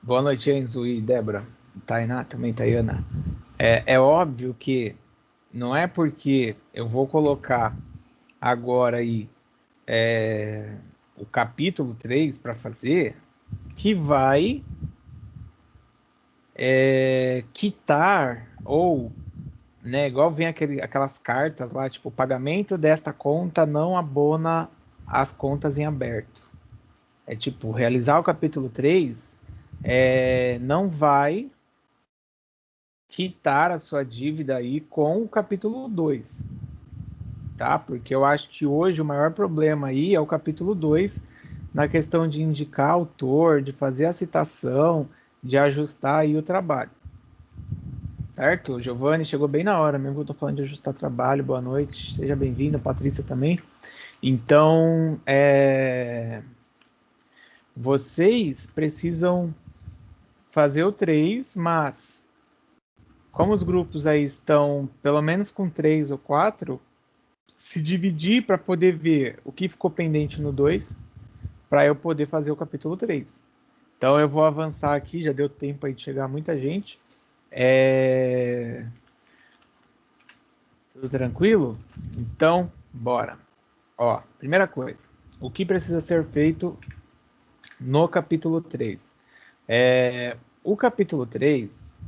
Boa noite, Enzo e Débora. Tainá também, Tayana. É óbvio que não é porque eu vou colocar agora aí o capítulo 3 para fazer que vai quitar ou, né, igual vem aquelas cartas lá, tipo, o pagamento desta conta não abona as contas em aberto. É tipo, realizar o capítulo 3 não vai quitar a sua dívida aí com o capítulo 2, tá? Porque eu acho que hoje o maior problema aí é o capítulo 2 na questão de indicar autor, de fazer a citação, de ajustar aí o trabalho. Certo? Giovanni chegou bem na hora, mesmo que eu tô falando de ajustar trabalho. Boa noite, seja bem-vinda, Patrícia também. Então, vocês precisam fazer o 3, mas como os grupos aí estão pelo menos com 3 ou 4, se dividir para poder ver o que ficou pendente no 2, para eu poder fazer o capítulo 3. Então eu vou avançar aqui, já deu tempo aí de chegar muita gente. Tudo tranquilo? Então, bora. Ó, primeira coisa, o que precisa ser feito no capítulo 3? O capítulo 3,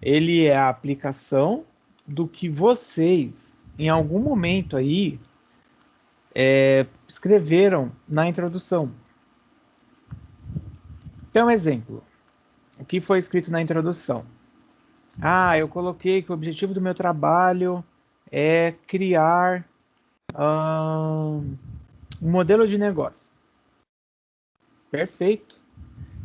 ele é a aplicação do que vocês, em algum momento aí, escreveram na introdução. Então, um exemplo. O que foi escrito na introdução? Eu coloquei que o objetivo do meu trabalho é criar um modelo de negócio. Perfeito.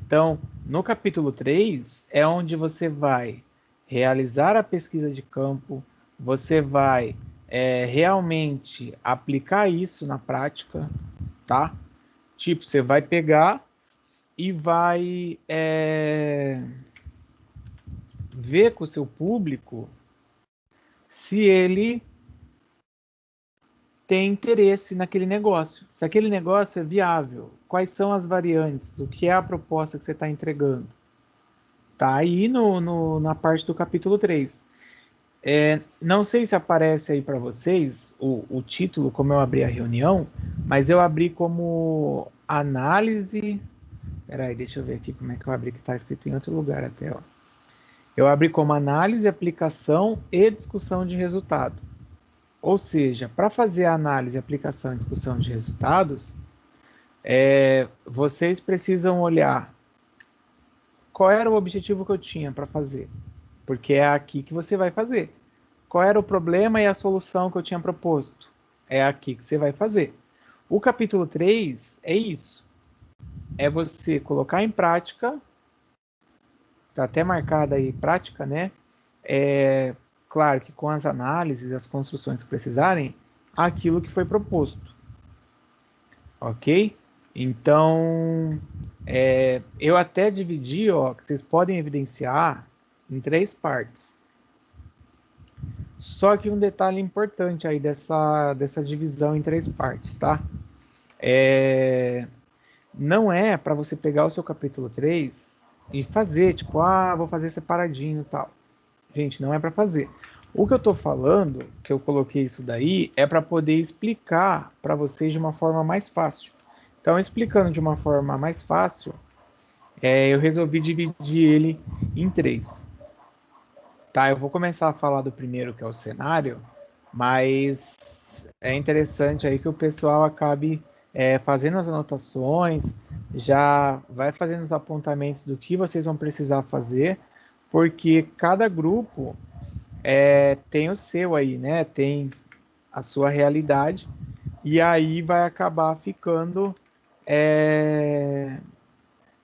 Então, no capítulo 3 é onde você vai realizar a pesquisa de campo, você vai realmente aplicar isso na prática, tá? Tipo, você vai pegar e vai ver com o seu público se ele tem interesse naquele negócio, se aquele negócio é viável, quais são as variantes, o que é a proposta que você está entregando. Tá aí na parte do capítulo 3. Não sei se aparece aí para vocês o título, como eu abri a reunião, mas eu abri como análise. Peraí, deixa eu ver aqui como é que eu abri, que está escrito em outro lugar até. Ó. Eu abri como análise, aplicação e discussão de resultado. Ou seja, para fazer a análise, aplicação e discussão de resultados, vocês precisam olhar qual era o objetivo que eu tinha para fazer, porque é aqui que você vai fazer. Qual era o problema e a solução que eu tinha proposto? É aqui que você vai fazer. O capítulo 3 é isso. É você colocar em prática, tá até marcada aí prática, né? Claro que com as análises, as construções que precisarem, aquilo que foi proposto. Ok? Então, eu até dividi, ó, que vocês podem evidenciar em 3 partes. Só que um detalhe importante aí dessa divisão em 3 partes, tá? Não é para você pegar o seu capítulo 3 e fazer, tipo, vou fazer separadinho e tal. Gente, não é para fazer. O que eu estou falando, que eu coloquei isso daí, é para poder explicar para vocês de uma forma mais fácil. Então, explicando de uma forma mais fácil, eu resolvi dividir ele em 3. Tá, eu vou começar a falar do primeiro, que é o cenário, mas é interessante aí que o pessoal acabe fazendo as anotações, já vai fazendo os apontamentos do que vocês vão precisar fazer, porque cada grupo tem o seu aí, né? Tem a sua realidade, e aí vai acabar ficando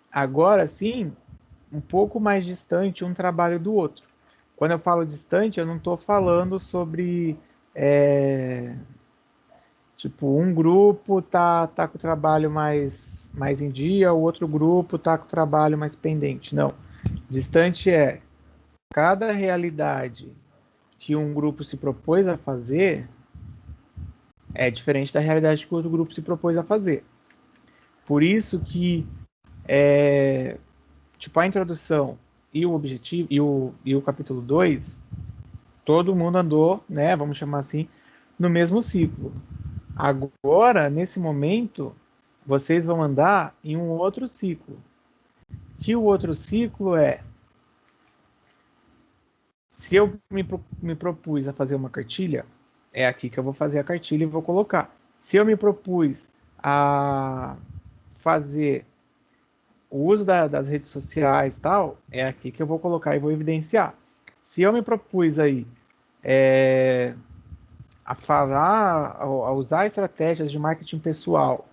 agora sim um pouco mais distante um trabalho do outro. Quando eu falo distante, eu não estou falando sobre tipo um grupo tá com o trabalho mais em dia, o outro grupo tá com o trabalho mais pendente. Não. Distante é cada realidade que um grupo se propôs a fazer é diferente da realidade que o outro grupo se propôs a fazer. Por isso que tipo, a introdução e o objetivo e o capítulo 2, todo mundo andou, né, vamos chamar assim, no mesmo ciclo. Agora, nesse momento, vocês vão andar em um outro ciclo. Que o outro ciclo se eu me propus a fazer uma cartilha, é aqui que eu vou fazer a cartilha e vou colocar. Se eu me propus a fazer o uso das redes sociais e tal, é aqui que eu vou colocar e vou evidenciar. Se eu me propus aí a falar, a usar estratégias de marketing pessoal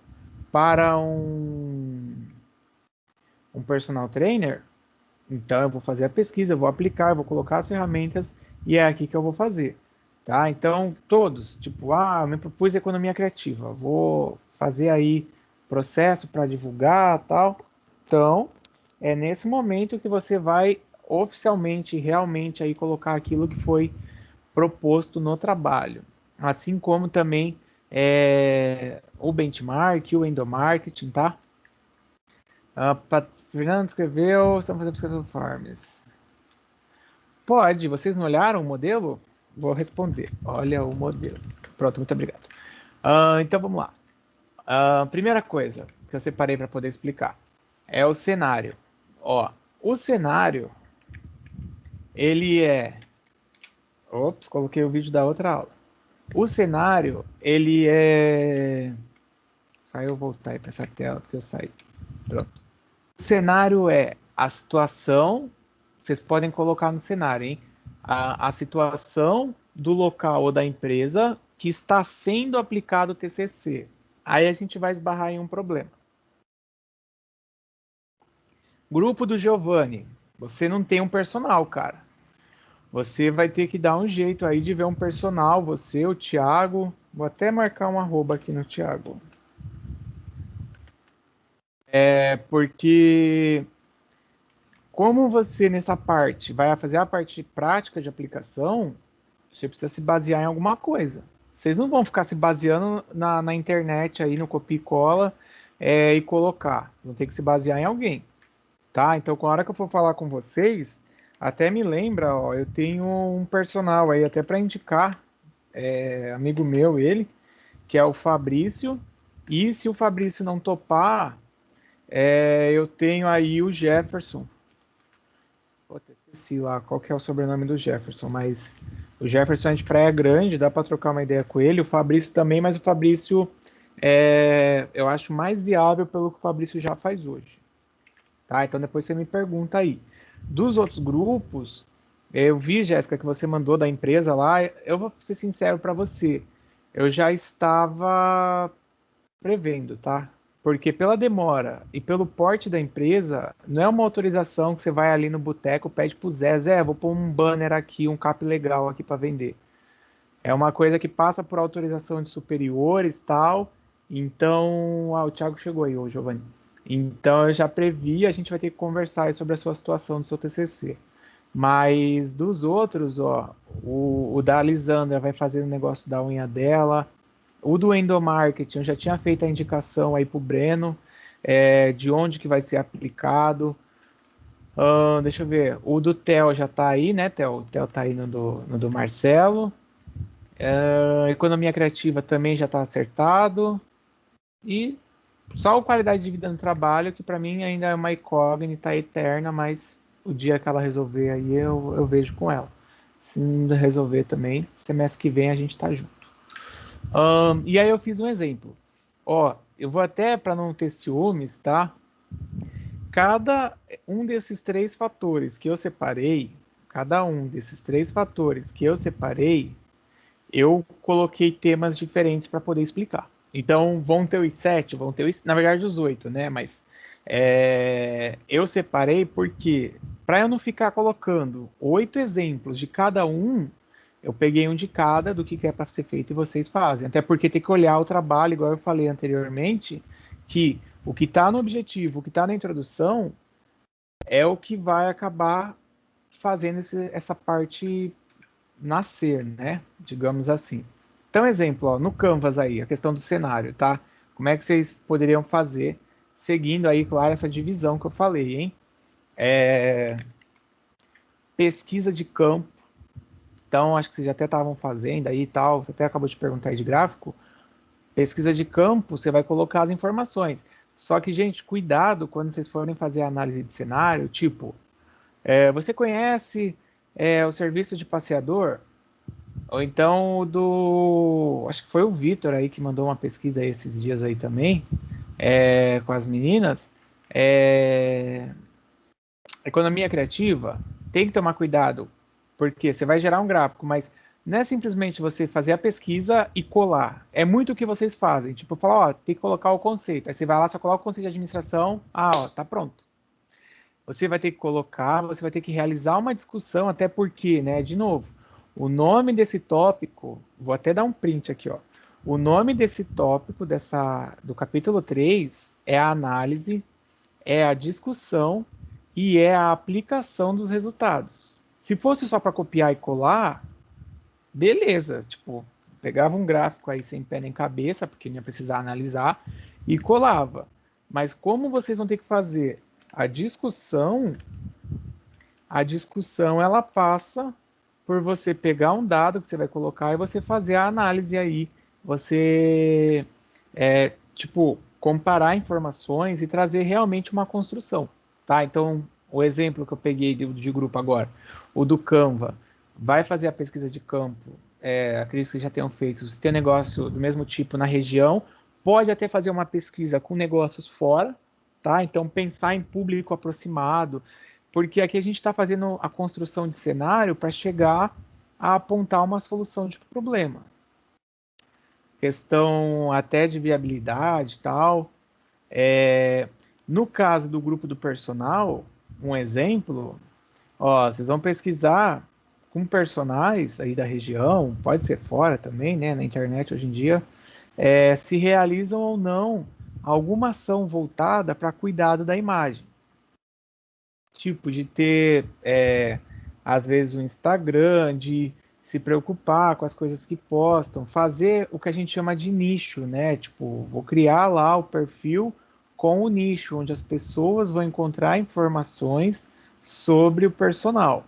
para um personal trainer, então eu vou fazer a pesquisa, eu vou aplicar, eu vou colocar as ferramentas e é aqui que eu vou fazer, tá? Então todos, tipo, eu me propus economia criativa, vou fazer aí processo para divulgar, tal. Então é nesse momento que você vai oficialmente, realmente aí colocar aquilo que foi proposto no trabalho, assim como também o benchmark, o endomarketing, tá? Fernando escreveu, estamos fazendo pesquisa do Farms. Pode, vocês não olharam o modelo? Vou responder. Olha o modelo. Pronto, muito obrigado. Então vamos lá. Primeira coisa que eu separei para poder explicar é o cenário. Ó, o cenário, ele é. Ops, coloquei o vídeo da outra aula. O cenário, ele é. Saiu voltar aí para essa tela, porque eu saí. Pronto. O cenário é a situação, vocês podem colocar no cenário, hein? A situação do local ou da empresa que está sendo aplicado o TCC. Aí a gente vai esbarrar em um problema. Grupo do Giovanni. Você não tem um personal, cara. Você vai ter que dar um jeito aí de ver um personal. Você, o Thiago. Vou até marcar um arroba aqui no Thiago. Porque como você nessa parte vai fazer a parte prática de aplicação, você precisa se basear em alguma coisa. Vocês não vão ficar se baseando na internet aí no copia e cola e colocar. Vão ter que se basear em alguém, tá? Então, com a hora que eu for falar com vocês, até me lembra, ó, eu tenho um personal aí até para indicar, amigo meu, ele, que é o Fabrício. E se o Fabrício não topar, eu tenho aí o Jefferson. Puta, esqueci lá qual que é o sobrenome do Jefferson, mas o Jefferson é de Praia Grande, dá para trocar uma ideia com ele. O Fabrício também, mas o Fabrício eu acho mais viável pelo que o Fabrício já faz hoje. Tá? Então depois você me pergunta aí. Dos outros grupos, eu vi, Jéssica, que você mandou da empresa lá. Eu vou ser sincero para você, eu já estava prevendo, tá? Porque pela demora e pelo porte da empresa, não é uma autorização que você vai ali no boteco, pede pro Zé, vou pôr um banner aqui, um cap legal aqui para vender. É uma coisa que passa por autorização de superiores e tal. Então, o Thiago chegou aí, ô Giovanni. Então, eu já previ, a gente vai ter que conversar sobre a sua situação do seu TCC. Mas dos outros, ó, o da Lisandra vai fazer o negócio da unha dela. O do endomarketing, eu já tinha feito a indicação aí pro Breno, de onde que vai ser aplicado. Deixa eu ver. O do Theo já tá aí, né, Theo? O Theo tá aí no do Marcelo. Economia criativa também já está acertado. E só a qualidade de vida no trabalho, que para mim ainda é uma incógnita eterna, mas o dia que ela resolver aí eu vejo com ela. Se não resolver também, semestre que vem a gente está junto. E aí eu fiz um exemplo. Ó, eu vou até, para não ter ciúmes, tá? Cada um desses três fatores que eu separei, cada um desses três fatores que eu separei, eu coloquei temas diferentes para poder explicar. Então, vão ter os 7, vão ter os, na verdade, os 8, né? Mas eu separei porque, para eu não ficar colocando 8 exemplos de cada um, eu peguei um de cada do que é para ser feito e vocês fazem. Até porque tem que olhar o trabalho, igual eu falei anteriormente, que o que está no objetivo, o que está na introdução, é o que vai acabar fazendo essa parte nascer, né? Digamos assim. Então, exemplo, ó, no Canvas aí, a questão do cenário, tá? Como é que vocês poderiam fazer seguindo aí, claro, essa divisão que eu falei, hein? É, pesquisa de campo. Então, acho que vocês já até estavam fazendo aí e tal. Você até acabou de perguntar aí de gráfico. Pesquisa de campo, você vai colocar as informações. Só que, gente, cuidado quando vocês forem fazer a análise de cenário. Tipo, você conhece o serviço de passeador? Ou então o do. Acho que foi o Vitor aí que mandou uma pesquisa esses dias aí também, com as meninas. É, economia criativa, tem que tomar cuidado, porque você vai gerar um gráfico, mas não é simplesmente você fazer a pesquisa e colar. É muito o que vocês fazem. Tipo, falar, ó, tem que colocar o conceito. Aí você vai lá, só coloca o conceito de administração. Ah, ó, tá pronto. Você vai ter que colocar, você vai ter que realizar uma discussão, até porque, né, de novo, o nome desse tópico, vou até dar um print aqui, ó. O nome desse tópico do capítulo 3 é a análise, é a discussão e é a aplicação dos resultados. Se fosse só para copiar e colar, beleza, tipo, pegava um gráfico aí sem pé nem cabeça, porque não ia precisar analisar, e colava. Mas como vocês vão ter que fazer a discussão, ela passa por você pegar um dado que você vai colocar e você fazer a análise aí. Você, tipo, comparar informações e trazer realmente uma construção, tá? Então, o exemplo que eu peguei de grupo agora, o do Canva, vai fazer a pesquisa de campo, acredito que já tenham feito, se tem um negócio do mesmo tipo na região, pode até fazer uma pesquisa com negócios fora, tá? Então, pensar em público aproximado, porque aqui a gente está fazendo a construção de cenário para chegar a apontar uma solução de problema. Questão até de viabilidade e tal. No caso do grupo do personal, um exemplo, ó, vocês vão pesquisar com personagens aí da região, pode ser fora também, né, na internet hoje em dia, se realizam ou não alguma ação voltada para cuidado da imagem. Tipo, de ter, às vezes, o Instagram, de se preocupar com as coisas que postam, fazer o que a gente chama de nicho, né? Tipo, vou criar lá o perfil com o nicho, onde as pessoas vão encontrar informações sobre o personal.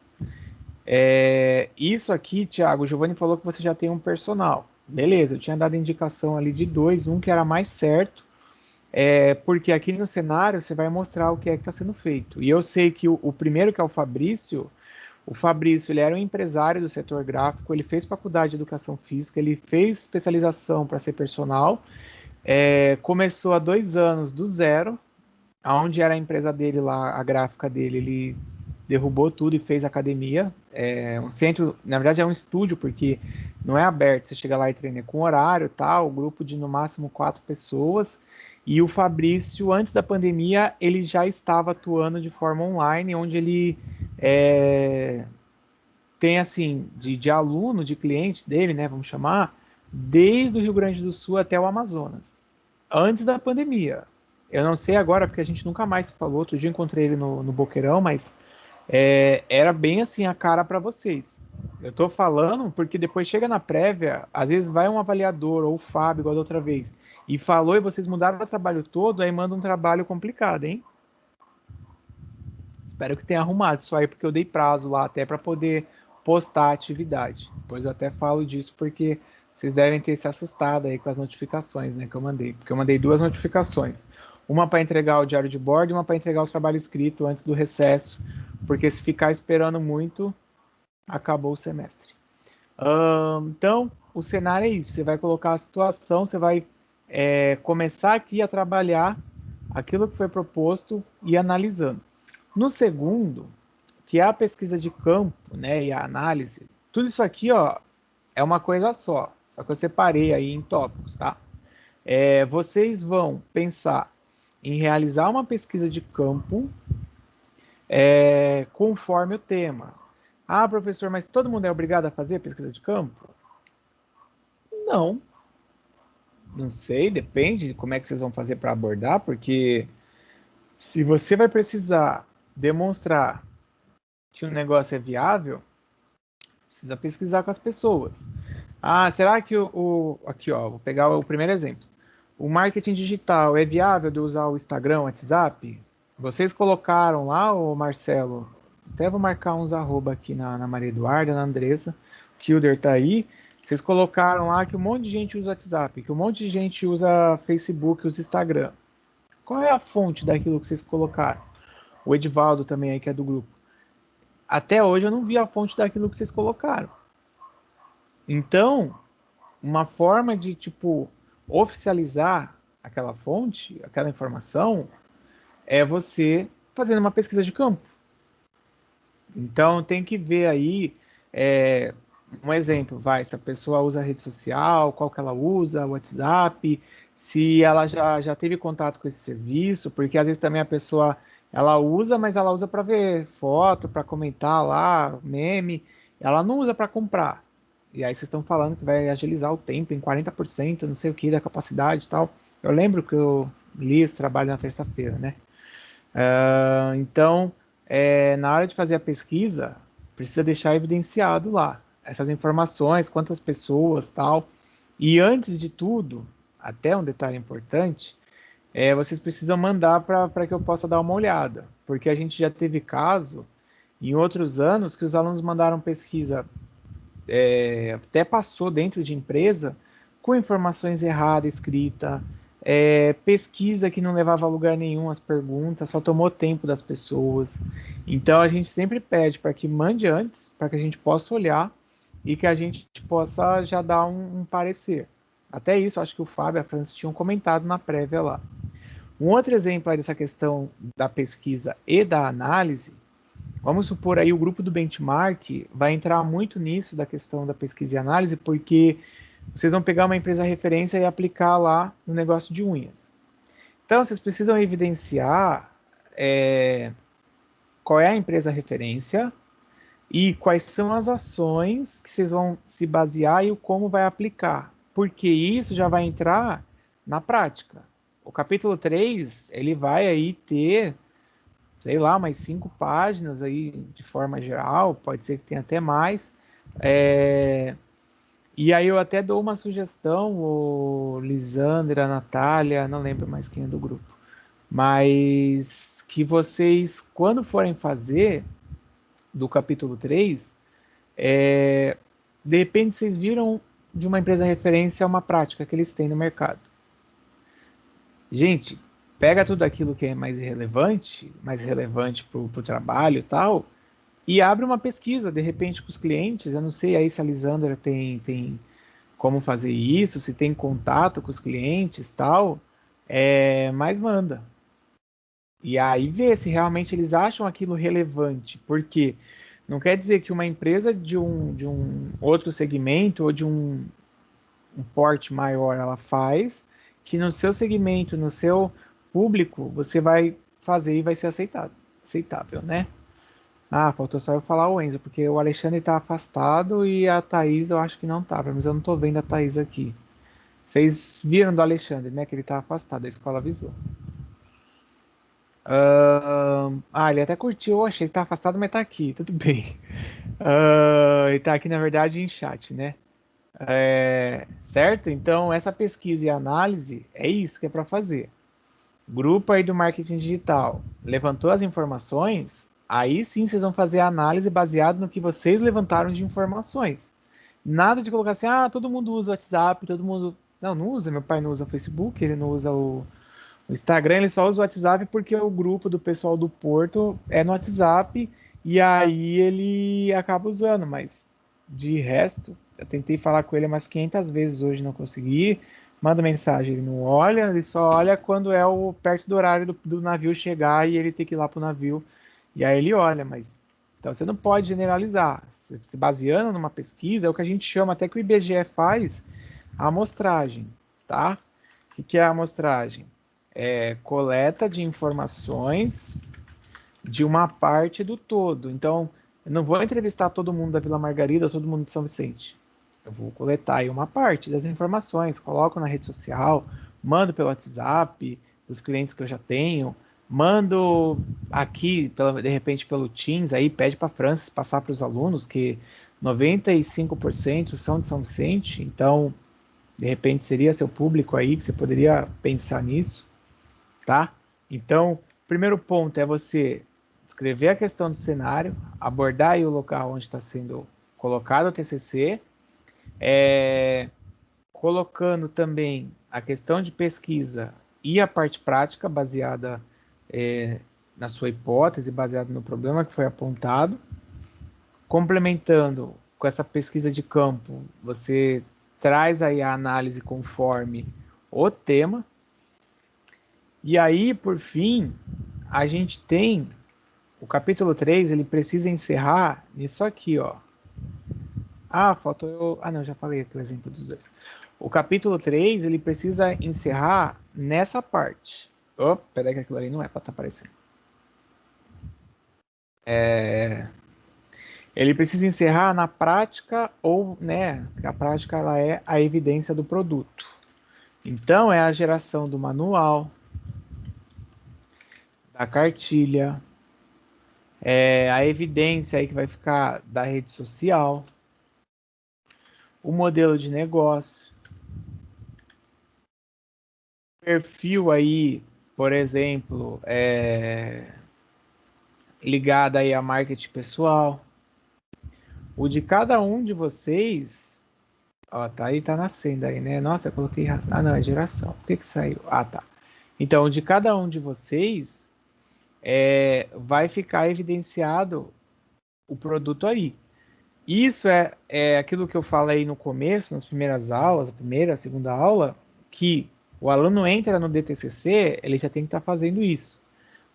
Isso aqui, Thiago, o Giovanni falou que você já tem um personal. Beleza, eu tinha dado indicação ali de dois, um que era mais certo, porque aqui no cenário você vai mostrar o que é que está sendo feito. E eu sei que o primeiro, que é o Fabrício, ele era um empresário do setor gráfico, ele fez faculdade de educação física, ele fez especialização para ser personal, começou há 2 anos do zero, aonde era a empresa dele lá, a gráfica dele, ele derrubou tudo e fez academia. Um centro, na verdade é um estúdio, porque não é aberto, você chega lá e treina com horário, tal, grupo de no máximo 4 pessoas. E o Fabrício, antes da pandemia, ele já estava atuando de forma online, onde ele tem assim, de aluno, de cliente dele, né, vamos chamar, desde o Rio Grande do Sul até o Amazonas, antes da pandemia. Eu não sei agora, porque a gente nunca mais se falou. Outro dia eu encontrei ele no Boqueirão, mas era bem assim a cara para vocês. Eu tô falando porque depois chega na prévia, às vezes vai um avaliador ou o Fábio, igual da outra vez, e falou e vocês mudaram o trabalho todo, aí manda um trabalho complicado, hein? Espero que tenha arrumado isso aí, porque eu dei prazo lá até para poder postar a atividade. Depois eu até falo disso, porque vocês devem ter se assustado aí com as notificações, né, que eu mandei. Porque eu mandei 2 notificações. Uma para entregar o diário de bordo e uma para entregar o trabalho escrito antes do recesso. Porque se ficar esperando muito, acabou o semestre. Então, o cenário é isso. Você vai colocar a situação, você vai começar aqui a trabalhar aquilo que foi proposto e analisando. No segundo, que é a pesquisa de campo, né, e a análise, tudo isso aqui, ó, é uma coisa só que eu separei aí em tópicos, tá? Vocês vão pensar em realizar uma pesquisa de campo conforme o tema. Ah, professor, mas todo mundo é obrigado a fazer pesquisa de campo? Não, não sei, depende de como é que vocês vão fazer para abordar, porque se você vai precisar demonstrar que o negócio é viável, precisa pesquisar com as pessoas. Ah, será que aqui, ó, vou pegar o primeiro exemplo. o marketing digital é viável de usar o Instagram, o WhatsApp? Vocês colocaram lá, o Marcelo, até vou marcar uns arroba aqui na Maria Eduarda, na Andressa, o Kilder tá aí. Vocês colocaram lá que um monte de gente usa WhatsApp, que um monte de gente usa Facebook, usa Instagram. Qual é a fonte daquilo que vocês colocaram? O Edivaldo também aí, que é do grupo. Até hoje eu não vi a fonte daquilo que vocês colocaram. Então, uma forma de, tipo, oficializar aquela fonte, aquela informação, é você fazendo uma pesquisa de campo. Então, tem que ver aí, um exemplo, se a pessoa usa rede social, qual que ela usa, WhatsApp, se ela já teve contato com esse serviço, porque às vezes também a pessoa, ela usa, mas ela usa para ver foto, para comentar lá, meme, ela não usa para comprar. E aí vocês estão falando que vai agilizar o tempo em 40%, não sei o que, da capacidade e tal. Eu lembro que eu li esse trabalho na terça-feira, né? Então, na hora de fazer a pesquisa, precisa deixar evidenciado lá essas informações, quantas pessoas, tal. E antes de tudo, até um detalhe importante, vocês precisam mandar para que eu possa dar uma olhada, porque a gente já teve caso em outros anos que os alunos mandaram pesquisa, até passou dentro de empresa, com informações erradas, escrita, pesquisa que não levava a lugar nenhum as perguntas, só tomou tempo das pessoas. Então a gente sempre pede para que mande antes, para que a gente possa olhar e que a gente possa já dar um parecer. Até isso, acho que o Fábio e a França tinham comentado na prévia lá. Um outro exemplo aí dessa questão da pesquisa e da análise, vamos supor aí o grupo do benchmark vai entrar muito nisso da questão da pesquisa e análise, porque vocês vão pegar uma empresa referência e aplicar lá no negócio de unhas. Então, vocês precisam evidenciar qual é a empresa referência e quais são as ações que vocês vão se basear e o como vai aplicar. Porque isso já vai entrar na prática. O capítulo 3, ele vai aí ter, sei lá, mais 5 páginas aí de forma geral, pode ser que tenha até mais. E aí eu até dou uma sugestão, o Lisandra, a Natália, não lembro mais quem é do grupo, mas que vocês, quando forem fazer do capítulo 3, de repente vocês viram de uma empresa referência uma prática que eles têm no mercado. Gente, pega tudo aquilo que é mais relevante para o trabalho e tal, e abre uma pesquisa, de repente, com os clientes. Eu não sei aí se a Lisandra tem como fazer isso, se tem contato com os clientes e tal, mas manda. E aí vê se realmente eles acham aquilo relevante, porque não quer dizer que uma empresa de um outro segmento ou de um porte maior ela faz, que no seu segmento, no seu público, você vai fazer e vai ser aceitável, né? Ah, faltou só eu falar o Enzo, porque o Alexandre tá afastado e a Thaís eu acho que não tá, mas eu não tô vendo a Thaís aqui. Vocês viram do Alexandre, né? Que ele tá afastado, a escola avisou. Ele até curtiu, eu achei que tá afastado, mas tá aqui, tudo bem. Ele tá aqui, na verdade, em chat, né? Certo? Então, essa pesquisa e análise é isso que é para fazer. Grupo aí do marketing digital levantou as informações, aí sim vocês vão fazer a análise baseado no que vocês levantaram de informações. Nada de colocar assim, todo mundo usa o WhatsApp, todo mundo. Não, não usa. Meu pai não usa o Facebook, ele não usa o Instagram, ele só usa o WhatsApp porque o grupo do pessoal do Porto é no WhatsApp e aí ele acaba usando, mas de resto, eu tentei falar com ele umas 500 vezes hoje, não consegui. Manda mensagem, ele não olha, ele só olha quando é perto do horário do navio chegar e ele tem que ir lá pro navio. E aí ele olha, mas então você não pode generalizar. Se baseando numa pesquisa, é o que a gente chama, até que o IBGE faz, a amostragem, tá? O que é a amostragem? Coleta de informações de uma parte do todo. Então, eu não vou entrevistar todo mundo da Vila Margarida ou todo mundo de São Vicente. Eu vou coletar aí uma parte das informações, coloco na rede social, mando pelo WhatsApp dos clientes que eu já tenho, mando aqui, de repente, pelo Teams, aí pede para a Francis passar para os alunos, que 95% são de São Vicente, então De repente seria seu público aí, que você poderia pensar nisso, tá? Então, primeiro ponto é você escrever a questão do cenário, abordar aí o local onde está sendo colocado o TCC, colocando também a questão de pesquisa e a parte prática baseada na sua hipótese, baseada no problema que foi apontado, complementando com essa pesquisa de campo, você traz aí a análise conforme o tema. E aí, por fim, a gente tem o capítulo 3, ele precisa encerrar nisso aqui, ó. Ah, faltou eu... Ah, não, já falei aqui o exemplo dos dois. O capítulo 3, ele precisa encerrar nessa parte. Oh, peraí que aquilo ali não é para estar aparecendo. Ele precisa encerrar na prática ou, né, a prática ela é a evidência do produto. Então, é a geração do manual, da cartilha, a evidência aí que vai ficar da rede social, o modelo de negócio, perfil aí, por exemplo, ligado aí a marketing pessoal, o de cada um de vocês, ó, tá aí, tá nascendo aí, né? Nossa, eu coloquei, não, é geração, por que saiu? Ah, tá. Então, de cada um de vocês, vai ficar evidenciado o produto aí. Isso é aquilo que eu falei no começo, nas primeiras aulas, a primeira, a segunda aula, que o aluno entra no DTCC, ele já tem que estar fazendo isso.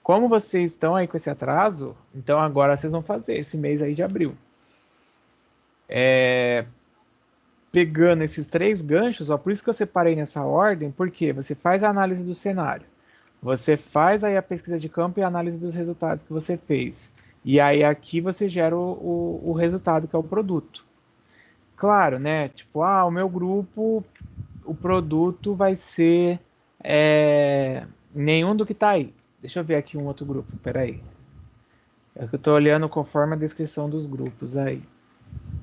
Como vocês estão aí com esse atraso, então agora vocês vão fazer esse mês aí de abril. Pegando esses três ganchos, ó, por isso que eu separei nessa ordem, porque você faz a análise do cenário, você faz aí a pesquisa de campo e a análise dos resultados que você fez. E aí aqui você gera o resultado, que é o produto. Claro, né? Tipo, o meu grupo, o produto vai ser nenhum do que tá aí. Deixa eu ver aqui um outro grupo, peraí. É que eu tô olhando conforme a descrição dos grupos aí.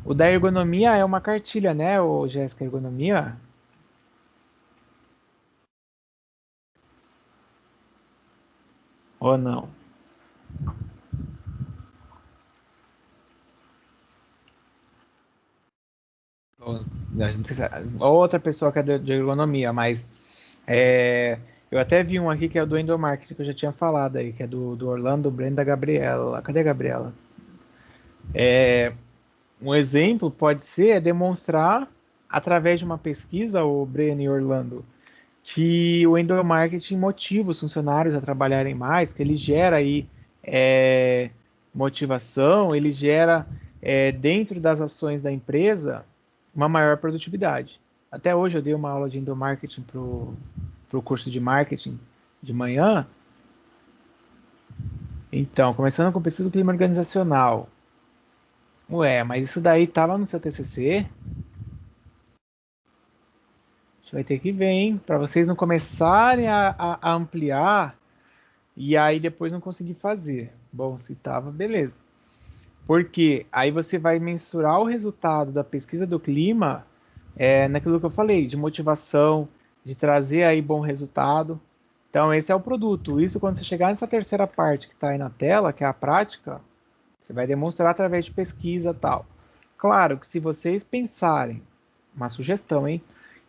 O da ergonomia é uma cartilha, né, o Jéssica, ergonomia? Ou não? Ou, não sei se ou outra pessoa que é de ergonomia, mas eu até vi um aqui que é do endomarketing, que eu já tinha falado aí, que é do Orlando Brenda Gabriela. Cadê a Gabriela? Um exemplo pode ser demonstrar, através de uma pesquisa, o Breno e Orlando, que o endomarketing motiva os funcionários a trabalharem mais, que ele gera aí motivação, ele gera dentro das ações da empresa uma maior produtividade. Até hoje eu dei uma aula de endomarketing para o curso de marketing de manhã. Então, começando com pesquisa do clima organizacional. Ué, mas isso daí estava no seu TCC? A gente vai ter que ver, hein? Para vocês não começarem a ampliar e aí depois não conseguir fazer. Bom, se tava, beleza. Porque aí você vai mensurar o resultado da pesquisa do clima naquilo que eu falei, de motivação, de trazer aí bom resultado. Então, esse é o produto. Isso, quando você chegar nessa terceira parte que está aí na tela, que é a prática, você vai demonstrar através de pesquisa e tal. Claro que se vocês pensarem, uma sugestão, hein?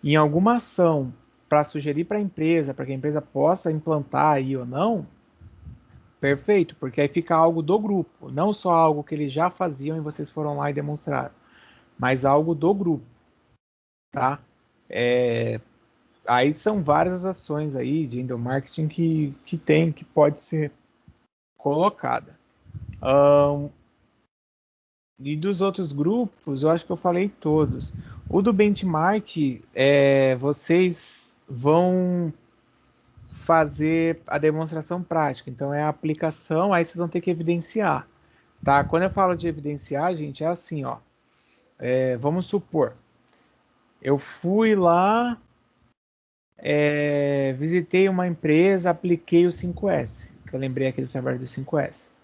Em alguma ação para sugerir para a empresa, para que a empresa possa implantar aí ou não, perfeito, porque aí fica algo do grupo, não só algo que eles já faziam e vocês foram lá e demonstraram, mas algo do grupo, tá? Aí são várias ações aí de endomarketing que pode ser colocada. E dos outros grupos, eu acho que eu falei todos. O do benchmark, vocês vão fazer a demonstração prática. Então, é a aplicação, aí vocês vão ter que evidenciar. Tá? Quando eu falo de evidenciar, gente, é assim, ó. Vamos supor, eu fui lá, visitei uma empresa, apliquei o 5S, que eu lembrei aqui do trabalho do 5S.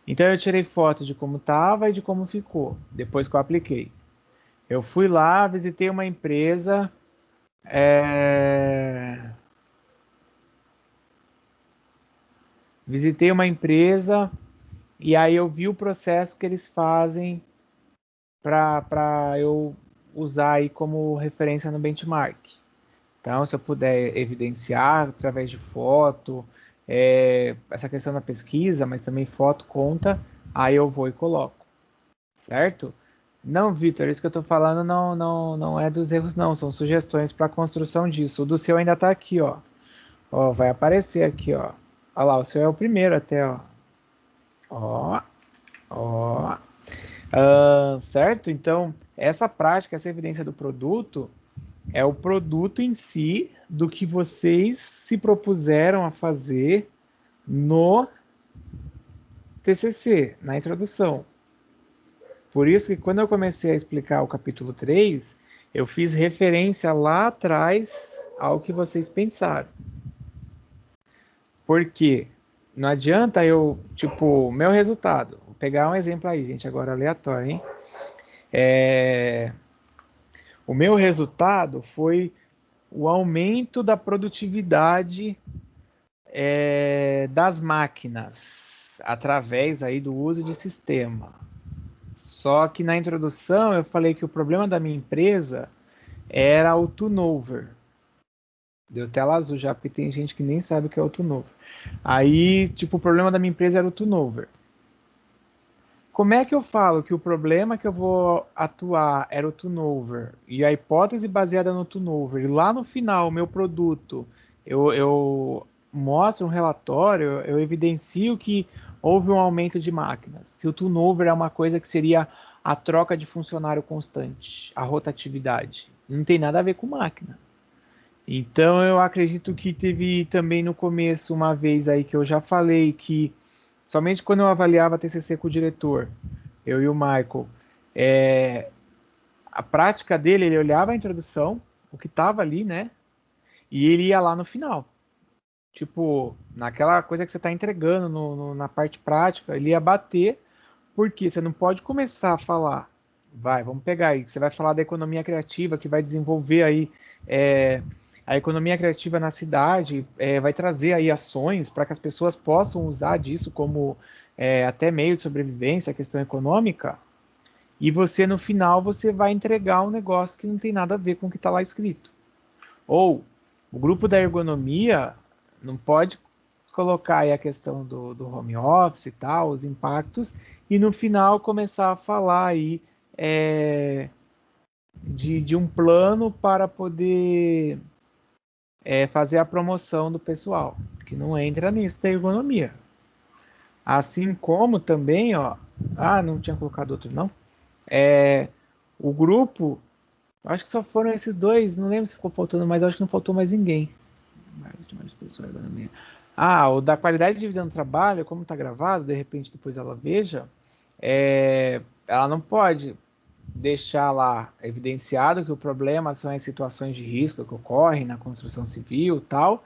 Então, eu tirei foto de como estava e de como ficou, depois que eu apliquei. Eu fui lá, visitei uma empresa, É, visitei uma empresa e aí eu vi o processo que eles fazem para eu usar aí como referência no benchmark. Então, se eu puder evidenciar através de foto, essa questão da pesquisa, mas também foto conta, aí eu vou e coloco, certo? Não, Vitor, isso que eu estou falando não é dos erros, não, são sugestões para a construção disso. O do seu ainda está aqui, ó. Ó, vai aparecer aqui, ó. Olha lá, o seu é o primeiro até, ó. Ó, ó. Certo? Então, essa prática, essa evidência do produto é o produto em si do que vocês se propuseram a fazer no TCC, na introdução. Por isso que quando eu comecei a explicar o capítulo 3, eu fiz referência lá atrás ao que vocês pensaram. Por quê? Não adianta eu, tipo, meu resultado. Vou pegar um exemplo aí, gente, agora aleatório, hein? O meu resultado foi o aumento da produtividade das máquinas através aí do uso de sistema. Só que na introdução eu falei que o problema da minha empresa era o turnover. Deu tela azul já, porque tem gente que nem sabe o que é o turnover. Aí, tipo, o problema da minha empresa era o turnover. Como é que eu falo que o problema que eu vou atuar era o turnover e a hipótese baseada no turnover, e lá no final, o meu produto, eu mostro um relatório, eu evidencio que houve um aumento de máquinas. Se o turnover é uma coisa que seria a troca de funcionário constante, a rotatividade, não tem nada a ver com máquina. Então eu acredito que teve também no começo uma vez aí que eu já falei que somente quando eu avaliava TCC com o diretor, eu e o Michael, a prática dele, ele olhava a introdução, o que estava ali, né? E ele ia lá no final. Tipo, naquela coisa que você está entregando na parte prática, ele ia bater, porque você não pode começar a falar. Vai, vamos pegar aí, que você vai falar da economia criativa, que vai desenvolver aí a economia criativa na cidade, vai trazer aí ações para que as pessoas possam usar disso como até meio de sobrevivência, a questão econômica. E você, no final, você vai entregar um negócio que não tem nada a ver com o que está lá escrito. Ou o grupo da ergonomia não pode colocar aí a questão do home office e tal, os impactos, e no final começar a falar aí de um plano para poder fazer a promoção do pessoal, que não entra nisso da ergonomia. Assim como também, ó, não tinha colocado outro não, o grupo, acho que só foram esses dois, não lembro se ficou faltando, mas acho que não faltou mais ninguém. O da qualidade de vida no trabalho, como está gravado, de repente depois ela veja, ela não pode deixar lá evidenciado que o problema são as situações de risco que ocorrem na construção civil e tal,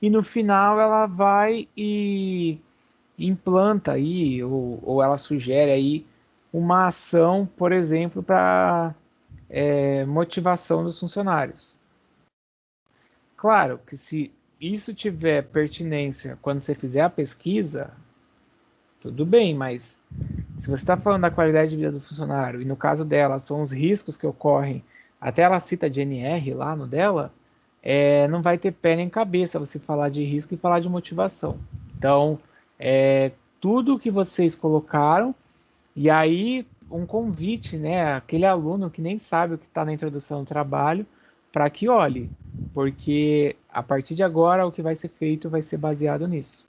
e no final ela vai e implanta aí, ou ela sugere aí uma ação, por exemplo, para motivação dos funcionários. Claro que se isso tiver pertinência quando você fizer a pesquisa, tudo bem, mas se você está falando da qualidade de vida do funcionário, e no caso dela são os riscos que ocorrem, até ela cita de NR lá no dela, não vai ter pé nem cabeça você falar de risco e falar de motivação. Então, tudo que vocês colocaram, e aí um convite, né? Aquele aluno que nem sabe o que está na introdução do trabalho, para que olhe, porque a partir de agora o que vai ser feito vai ser baseado nisso.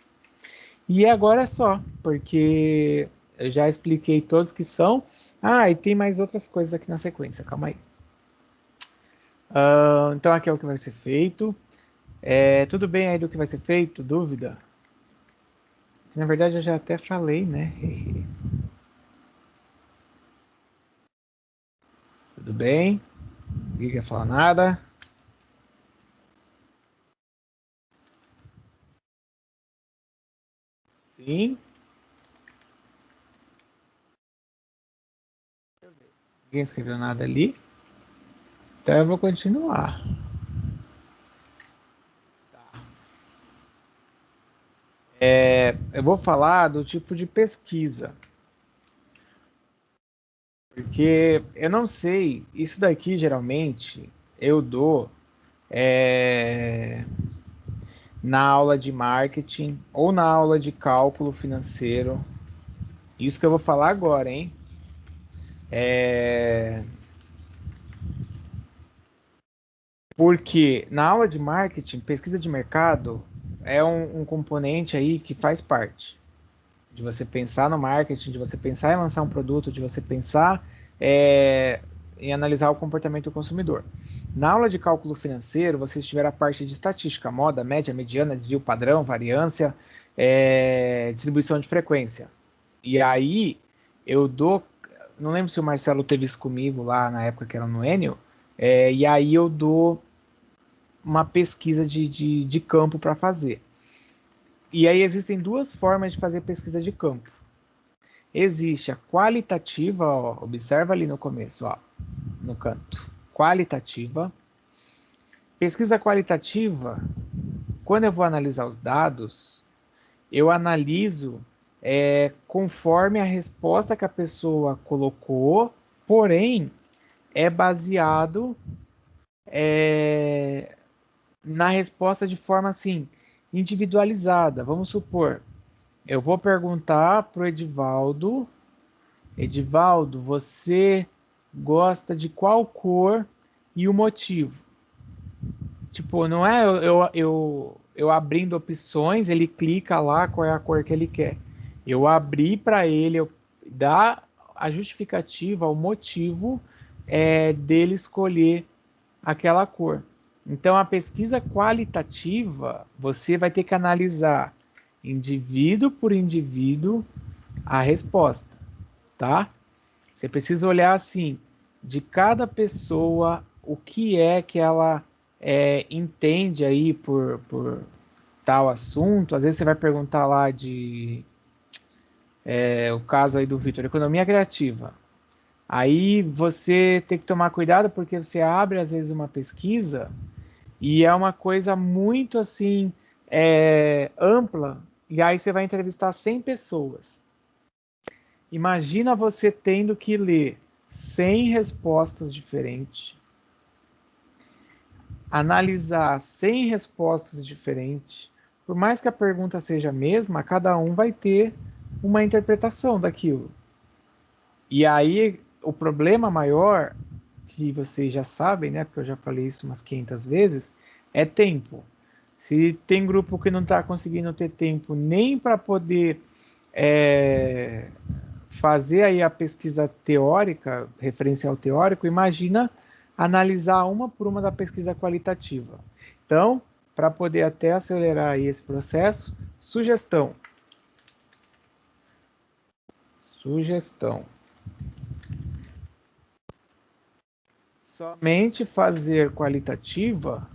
E agora é só, porque eu já expliquei todos que são. E tem mais outras coisas aqui na sequência, calma aí. Então aqui é o que vai ser feito. Tudo bem aí do que vai ser feito? Dúvida? Na verdade eu já até falei, né? Tudo bem? Ninguém quer falar nada? Sim. Ninguém escreveu nada ali. Então eu vou continuar. Eu vou falar do tipo de pesquisa, porque eu não sei, isso daqui geralmente eu dou é, na aula de marketing ou na aula de cálculo financeiro. Isso que eu vou falar agora, hein? É, porque na aula de marketing, pesquisa de mercado é um componente aí que faz parte de você pensar no marketing, de você pensar em lançar um produto, de você pensar é, em analisar o comportamento do consumidor. Na aula de cálculo financeiro, vocês tiveram a parte de estatística, moda, média, mediana, desvio padrão, variância, distribuição de frequência. E aí eu dou, não lembro se o Marcelo teve isso comigo lá na época que era no Enio, e aí eu dou uma pesquisa de campo para fazer. E aí existem duas formas de fazer pesquisa de campo. Existe a qualitativa, ó, observa ali no começo, ó, no canto. Qualitativa. Pesquisa qualitativa, quando eu vou analisar os dados, eu analiso conforme a resposta que a pessoa colocou, porém é baseado na resposta de forma assim individualizada. Vamos supor, eu vou perguntar para o Edivaldo. Edivaldo, você gosta de qual cor e o motivo? Tipo, não é eu abrindo opções, ele clica lá qual é a cor que ele quer. Eu abri para ele, eu dar a justificativa, o motivo dele escolher aquela cor. Então, a pesquisa qualitativa, você vai ter que analisar indivíduo por indivíduo a resposta, tá? Você precisa olhar assim, de cada pessoa, o que é que ela entende aí por tal assunto. Às vezes você vai perguntar lá de o caso aí do Vitor, economia criativa. Aí você tem que tomar cuidado porque você abre às vezes uma pesquisa e é uma coisa muito assim ampla e aí você vai entrevistar 100 pessoas. Imagina você tendo que ler 100 respostas diferentes, analisar 100 respostas diferentes. Por mais que a pergunta seja a mesma, cada um vai ter uma interpretação daquilo. E aí, o problema maior, que vocês já sabem, né, porque eu já falei isso umas 500 vezes, é tempo. Se tem grupo que não está conseguindo ter tempo nem para poder fazer aí a pesquisa teórica, referencial teórico, imagina analisar uma por uma da pesquisa qualitativa. Então, para poder até acelerar aí esse processo, sugestão. Sugestão. Somente fazer qualitativa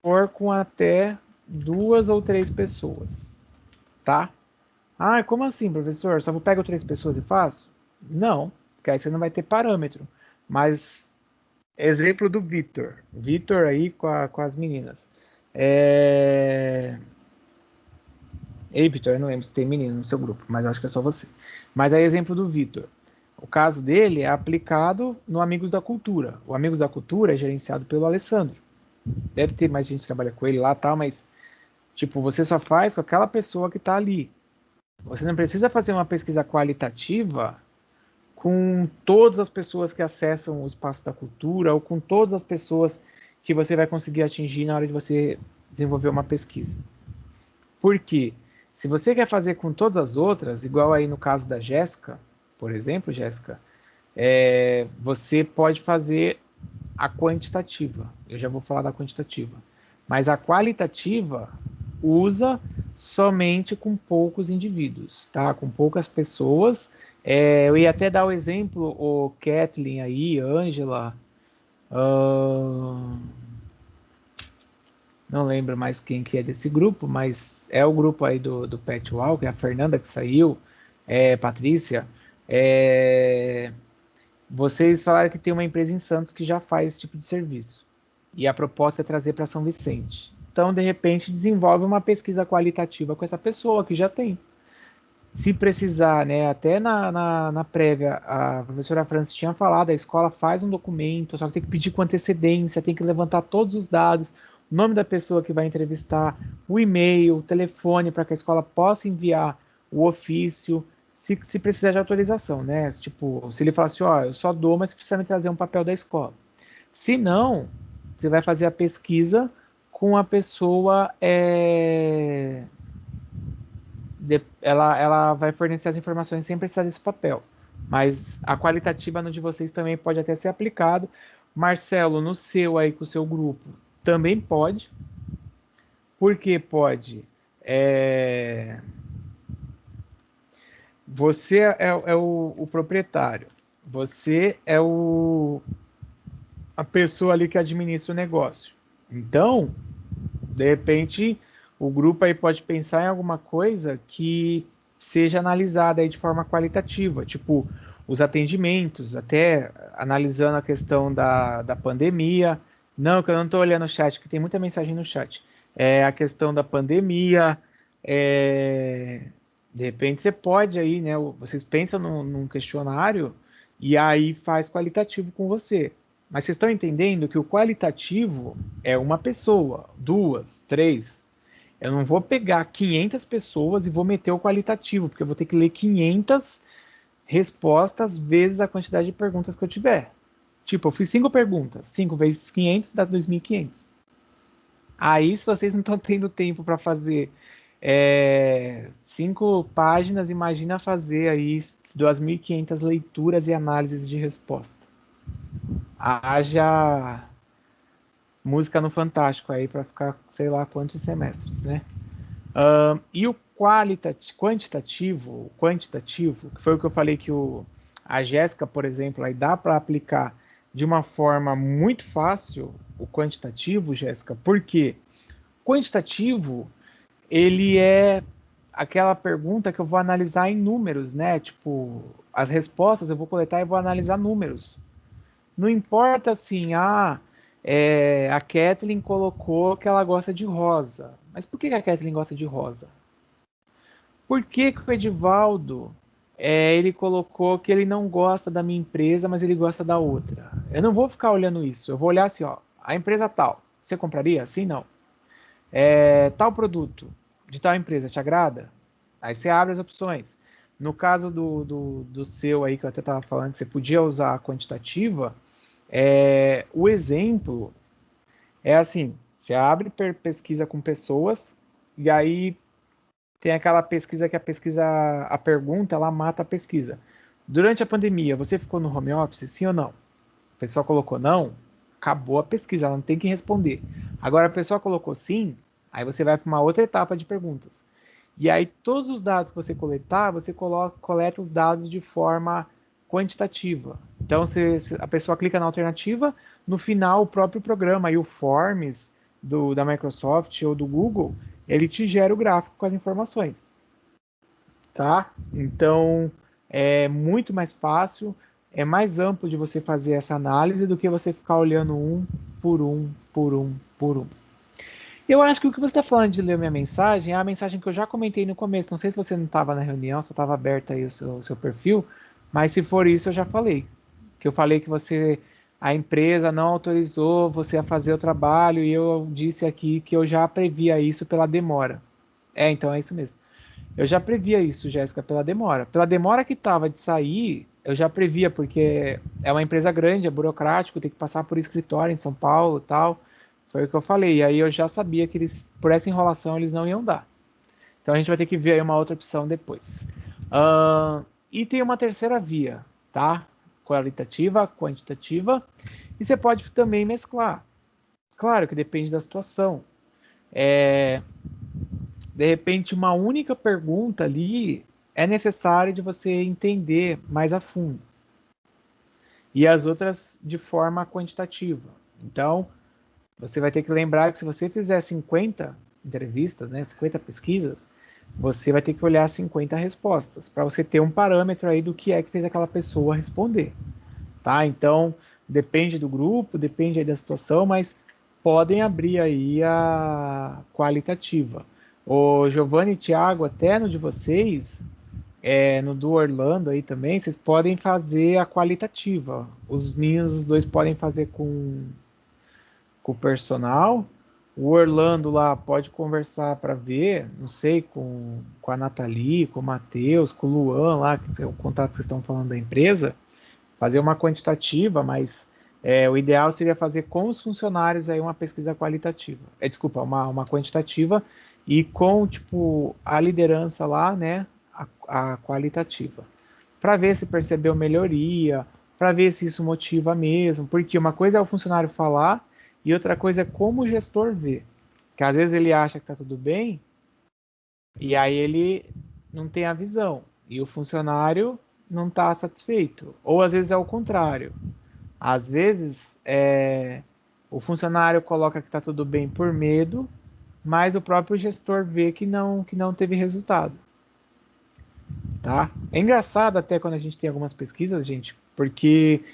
for com até 2 ou 3 pessoas, tá? Ah, como assim, professor? Só pego 3 pessoas e faço? Não, porque aí você não vai ter parâmetro. Mas, exemplo do Vitor. Vitor aí com as meninas. Ei, Vitor, eu não lembro se tem menino no seu grupo, mas eu acho que é só você. Mas aí, exemplo do Vitor. O caso dele é aplicado no Amigos da Cultura. O Amigos da Cultura é gerenciado pelo Alessandro. Deve ter mais gente que trabalha com ele lá, tal, mas tipo, você só faz com aquela pessoa que está ali. Você não precisa fazer uma pesquisa qualitativa com todas as pessoas que acessam o espaço da cultura ou com todas as pessoas que você vai conseguir atingir na hora de você desenvolver uma pesquisa. Por quê? Se você quer fazer com todas as outras, igual aí no caso da Jéssica, por exemplo, Jéssica, você pode fazer a quantitativa. Eu já vou falar da quantitativa. Mas a qualitativa usa somente com poucos indivíduos, tá? Com poucas pessoas. Eu ia até dar o exemplo, o Kathleen aí, Angela, não lembro mais quem que é desse grupo, mas é o grupo aí do Pet Walker, a Fernanda que saiu, Patrícia, vocês falaram que tem uma empresa em Santos que já faz esse tipo de serviço. E a proposta é trazer para São Vicente. Então, de repente, desenvolve uma pesquisa qualitativa com essa pessoa que já tem. Se precisar, né, até na prévia, a professora Francis tinha falado, a escola faz um documento, só que tem que pedir com antecedência, tem que levantar todos os dados, o nome da pessoa que vai entrevistar, o e-mail, o telefone, para que a escola possa enviar o ofício, se precisar de autorização, né? Tipo, se ele falar assim, ó, eu só dou, mas precisa me trazer um papel da escola. Se não, você vai fazer a pesquisa com a pessoa, ela vai fornecer as informações sem precisar desse papel. Mas a qualitativa no de vocês também pode até ser aplicado. Marcelo, no seu aí com o seu grupo, também pode. Por que pode? Você é o proprietário. Você é a pessoa ali que administra o negócio. Então, de repente, o grupo aí pode pensar em alguma coisa que seja analisada aí de forma qualitativa, tipo os atendimentos, até analisando a questão da pandemia. Não, que eu não estou olhando o chat, que tem muita mensagem no chat. É a questão da pandemia. De repente você pode aí, né? Vocês pensam num questionário e aí faz qualitativo com você. Mas vocês estão entendendo que o qualitativo é uma pessoa, duas, três. Eu não vou pegar 500 pessoas e vou meter o qualitativo, porque eu vou ter que ler 500 respostas vezes a quantidade de perguntas que eu tiver. Tipo, eu fiz 5 perguntas, 5 vezes 500 dá 2.500. Aí, se vocês não estão tendo tempo para fazer 5 páginas, imagina fazer aí 2.500 leituras e análises de resposta. Haja música no Fantástico aí para ficar sei lá quantos semestres, né? E o quantitativo, que foi o que eu falei que a Jéssica, por exemplo, aí dá para aplicar de uma forma muito fácil o quantitativo, Jéssica, porque quantitativo ele é aquela pergunta que eu vou analisar em números, né? Tipo, as respostas eu vou coletar e vou analisar números. Não importa assim, a Kathleen colocou que ela gosta de rosa. Mas por que a Kathleen gosta de rosa? Por que o Edivaldo ele colocou que ele não gosta da minha empresa, mas ele gosta da outra? Eu não vou ficar olhando isso. Eu vou olhar assim, ó, a empresa tal. Você compraria? Sim, não. Tal produto de tal empresa te agrada? Aí você abre as opções. No caso do seu aí, que eu até estava falando, que você podia usar a quantitativa, o exemplo é assim, você abre pesquisa com pessoas, e aí tem aquela pesquisa que a pergunta, ela mata a pesquisa. Durante a pandemia, você ficou no home office, sim ou não? A pessoa colocou não, acabou a pesquisa, ela não tem que responder. Agora a pessoa colocou sim, aí você vai para uma outra etapa de perguntas. E aí todos os dados que você coletar, você coleta os dados de forma quantitativa. Então se a pessoa clica na alternativa, no final o próprio programa e o Forms da Microsoft ou do Google, ele te gera o gráfico com as informações. Tá? Então é muito mais fácil, é mais amplo de você fazer essa análise do que você ficar olhando um por um, por um, por um. Eu acho que o que você está falando de ler minha mensagem é a mensagem que eu já comentei no começo. Não sei se você não estava na reunião, só estava aberto aí o seu perfil, mas se for isso, eu já falei. Que eu falei que a empresa não autorizou você a fazer o trabalho e eu disse aqui que eu já previa isso pela demora. Então é isso mesmo. Eu já previa isso, Jéssica, pela demora. Pela demora que estava de sair, eu já previa, porque é uma empresa grande, é burocrático, tem que passar por escritório em São Paulo e tal. Foi o que eu falei. E aí eu já sabia que por essa enrolação, eles não iam dar. Então a gente vai ter que ver aí uma outra opção depois. E tem uma terceira via, tá? Qualitativa, quantitativa. E você pode também mesclar. Claro que depende da situação. De repente, uma única pergunta ali é necessário de você entender mais a fundo. E as outras de forma quantitativa. Então, você vai ter que lembrar que se você fizer 50 entrevistas, né, 50 pesquisas, você vai ter que olhar 50 respostas, para você ter um parâmetro aí do que é que fez aquela pessoa responder. Tá? Então, depende do grupo, depende aí da situação, mas podem abrir aí a qualitativa. O Giovanni e Thiago, até no de vocês, no do Orlando aí também, vocês podem fazer a qualitativa. Os meninos, os dois podem fazer com o personal. O Orlando lá pode conversar para ver, não sei, com a Nathalie, com o Matheus, com o Luan lá, que é o contato que vocês estão falando da empresa, fazer uma quantitativa, mas o ideal seria fazer com os funcionários aí uma pesquisa qualitativa. Desculpa, uma quantitativa e com tipo a liderança lá, né, a qualitativa, para ver se percebeu melhoria, para ver se isso motiva mesmo, porque uma coisa é o funcionário falar e outra coisa é como o gestor vê. Que às vezes ele acha que está tudo bem e aí ele não tem a visão e o funcionário não está satisfeito. Ou às vezes é o contrário. Às vezes o funcionário coloca que está tudo bem por medo, mas o próprio gestor vê que não teve resultado. Tá? É engraçado até quando a gente tem algumas pesquisas, gente, porque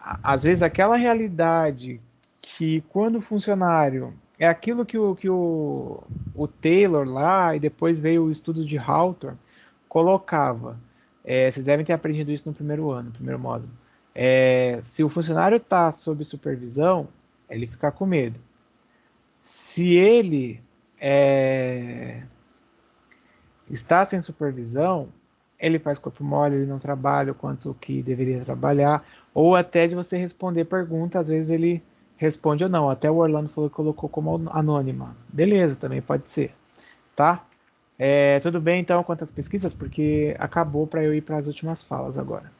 às vezes aquela realidade que quando o funcionário é aquilo que o Taylor lá e depois veio o estudo de Hawthorne colocava. Vocês devem ter aprendido isso no primeiro ano, no primeiro módulo. Se o funcionário está sob supervisão, ele fica com medo. Se ele está sem supervisão, ele faz corpo mole, ele não trabalha o quanto que deveria trabalhar, ou até de você responder pergunta, às vezes ele responde ou não. Até o Orlando falou que colocou como anônima. Beleza, também pode ser, tá? Tudo bem então quanto às pesquisas, porque acabou para eu ir para as últimas falas agora.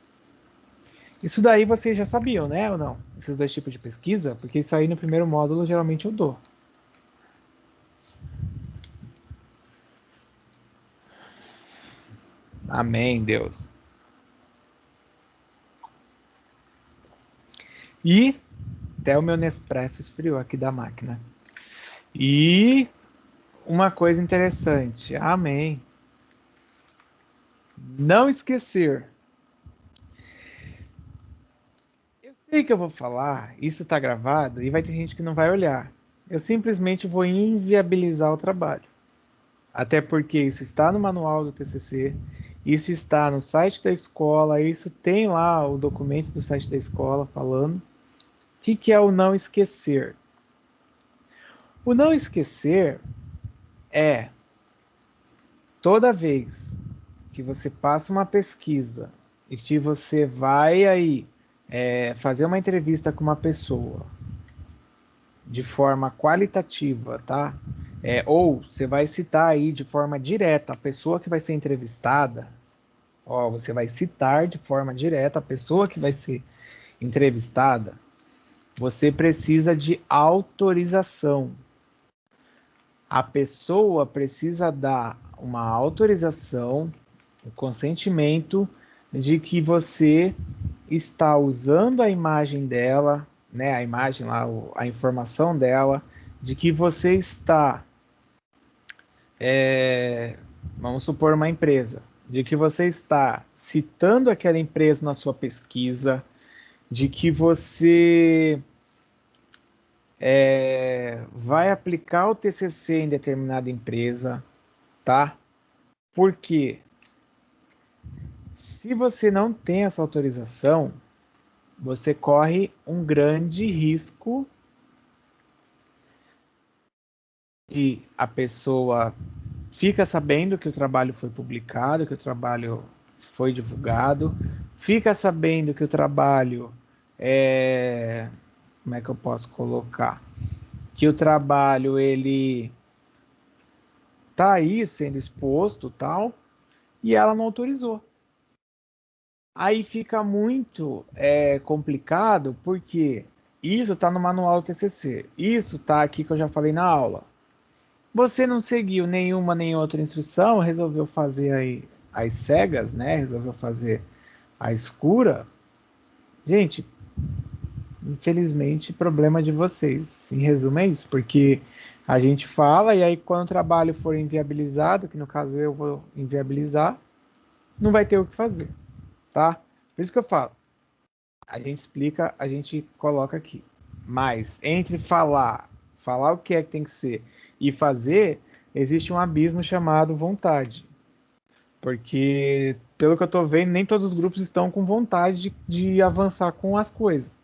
Isso daí vocês já sabiam, né, ou não? Esses dois tipos de pesquisa, porque isso aí no primeiro módulo geralmente eu dou. Amém, Deus. E até o meu Nespresso esfriou aqui da máquina. E uma coisa interessante, amém. Não esquecer. Eu sei que eu vou falar, isso está gravado e vai ter gente que não vai olhar. Eu simplesmente vou inviabilizar o trabalho. Até porque isso está no manual do TCC, isso está no site da escola, isso tem lá o documento do site da escola falando. O que é o não esquecer? O não esquecer é toda vez que você passa uma pesquisa e que você vai aí fazer uma entrevista com uma pessoa de forma qualitativa, tá? Ou você vai citar aí de forma direta a pessoa que vai ser entrevistada. Ó, você vai citar de forma direta a pessoa que vai ser entrevistada. Você precisa de autorização. A pessoa precisa dar uma autorização, um consentimento de que você está usando a imagem dela, né, a imagem lá, a informação dela, de que você está, vamos supor uma empresa, de que você está citando aquela empresa na sua pesquisa, de que você vai aplicar o TCC em determinada empresa, tá? Por quê? Se você não tem essa autorização, você corre um grande risco de a pessoa fica sabendo que o trabalho foi publicado, que o trabalho foi divulgado, fica sabendo que o trabalho como é que eu posso colocar? Que o trabalho ele tá aí sendo exposto, tal, e ela não autorizou. Aí fica muito complicado, porque isso está no manual do TCC, isso está aqui que eu já falei na aula. Você não seguiu nenhuma nem outra instrução, resolveu fazer aí as cegas, né? Resolveu fazer a escura. Gente, infelizmente, problema de vocês. Em resumo é isso, porque a gente fala e aí quando o trabalho for inviabilizado, que no caso eu vou inviabilizar, não vai ter o que fazer, tá? Por isso que eu falo, a gente explica, a gente coloca aqui. Mas entre falar falar o que é que tem que ser e fazer, existe um abismo chamado vontade. Porque, pelo que eu tô vendo, nem todos os grupos estão com vontade de avançar com as coisas.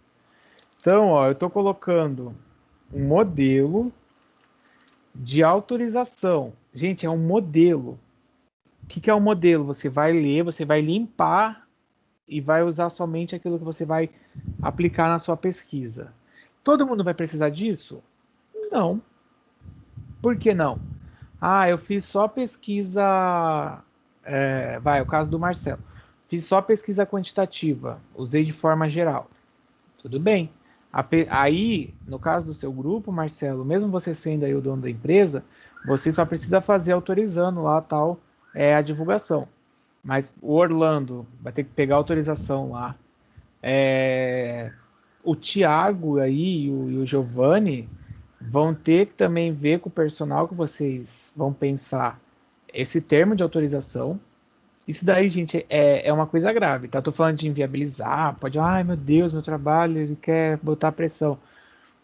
Então, ó, eu tô colocando um modelo de autorização. Gente, é um modelo. O que é um modelo? Você vai ler, você vai limpar e vai usar somente aquilo que você vai aplicar na sua pesquisa. Todo mundo vai precisar disso? Não. Por que não? Ah, eu fiz só pesquisa. Vai, o caso do Marcelo. Fiz só pesquisa quantitativa, usei de forma geral. Tudo bem. Aí, no caso do seu grupo, Marcelo, mesmo você sendo aí o dono da empresa, você só precisa fazer autorizando lá tal a divulgação. Mas o Orlando vai ter que pegar autorização lá. O Thiago aí e o Giovanni vão ter que também ver com o personal que vocês vão pensar esse termo de autorização. Isso daí, gente, é uma coisa grave, tá? Tô falando de inviabilizar, pode, ai meu Deus, meu trabalho, ele quer botar pressão.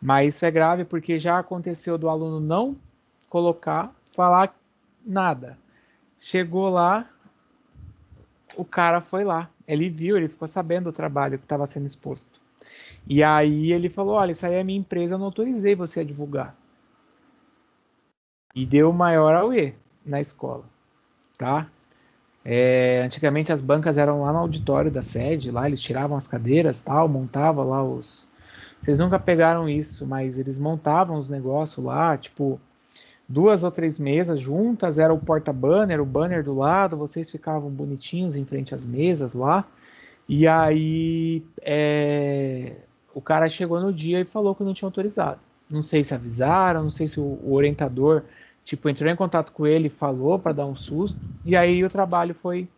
Mas isso é grave porque já aconteceu do aluno não colocar, falar nada. Chegou lá, o cara foi lá, ele viu, ele ficou sabendo do trabalho que estava sendo exposto. E aí ele falou, olha, isso aí é minha empresa, eu não autorizei você a divulgar. E deu o maior auê na escola, tá? Antigamente as bancas eram lá no auditório da sede, lá eles tiravam as cadeiras, tal, montavam lá os. Vocês nunca pegaram isso, mas eles montavam os negócios lá, tipo 2 ou 3 mesas juntas, era o porta-banner, o banner do lado, vocês ficavam bonitinhos em frente às mesas lá. E aí o cara chegou no dia e falou que não tinha autorizado. Não sei se avisaram, não sei se o orientador tipo entrou em contato com ele, falou para dar um susto. E aí o trabalho foi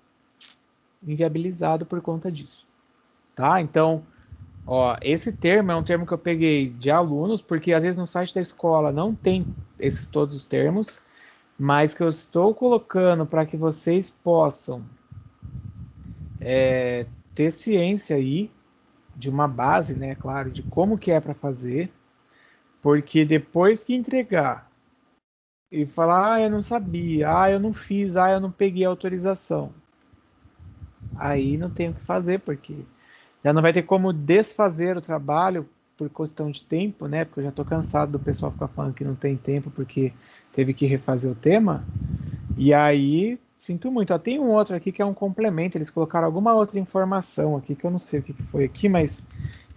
inviabilizado por conta disso, tá? Então, ó, esse termo é um termo que eu peguei de alunos, porque às vezes no site da escola não tem esses todos os termos, mas que eu estou colocando para que vocês possam ter ciência aí de uma base, né, claro, de como que é para fazer, porque depois que entregar e falar, eu não sabia, eu não fiz, eu não peguei autorização, aí não tem o que fazer, porque já não vai ter como desfazer o trabalho por questão de tempo, né? Porque eu já estou cansado do pessoal ficar falando que não tem tempo porque teve que refazer o tema. E aí, sinto muito. Tem um outro aqui que é um complemento. Eles colocaram alguma outra informação aqui que eu não sei o que foi aqui, mas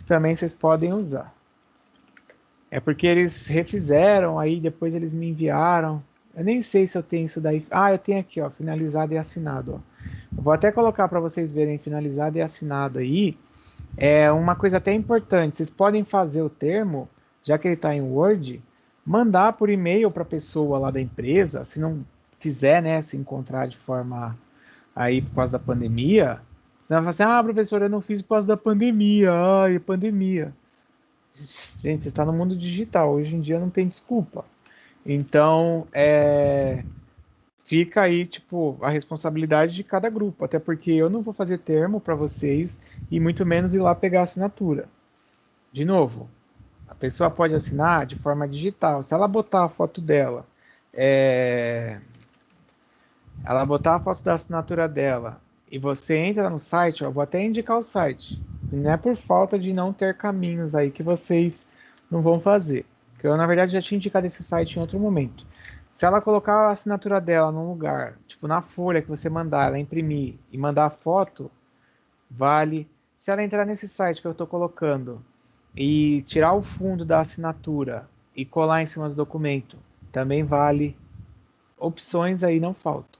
também vocês podem usar. É porque eles refizeram, aí depois eles me enviaram. Eu nem sei se eu tenho isso daí. Eu tenho aqui, ó, finalizado e assinado. Ó. Eu vou até colocar para vocês verem finalizado e assinado aí. É uma coisa até importante. Vocês podem fazer o termo, já que ele está em Word, mandar por e-mail para a pessoa lá da empresa, se não quiser, né, se encontrar de forma aí por causa da pandemia. Você vai falar assim, professor, eu não fiz por causa da pandemia. Ai, pandemia. Gente, você está no mundo digital. Hoje em dia não tem desculpa. Então, fica aí, tipo, a responsabilidade de cada grupo. Até porque eu não vou fazer termo para vocês e muito menos ir lá pegar a assinatura. De novo, a pessoa pode assinar de forma digital. Se ela botar a foto dela, ela botar a foto da assinatura dela e você entra no site, eu vou até indicar o site. Não é por falta de não ter caminhos aí que vocês não vão fazer. Que eu, na verdade, já tinha indicado esse site em outro momento. Se ela colocar a assinatura dela num lugar, tipo na folha que você mandar, ela imprimir e mandar a foto, vale. Se ela entrar nesse site que eu estou colocando e tirar o fundo da assinatura e colar em cima do documento, também vale. Opções aí não faltam.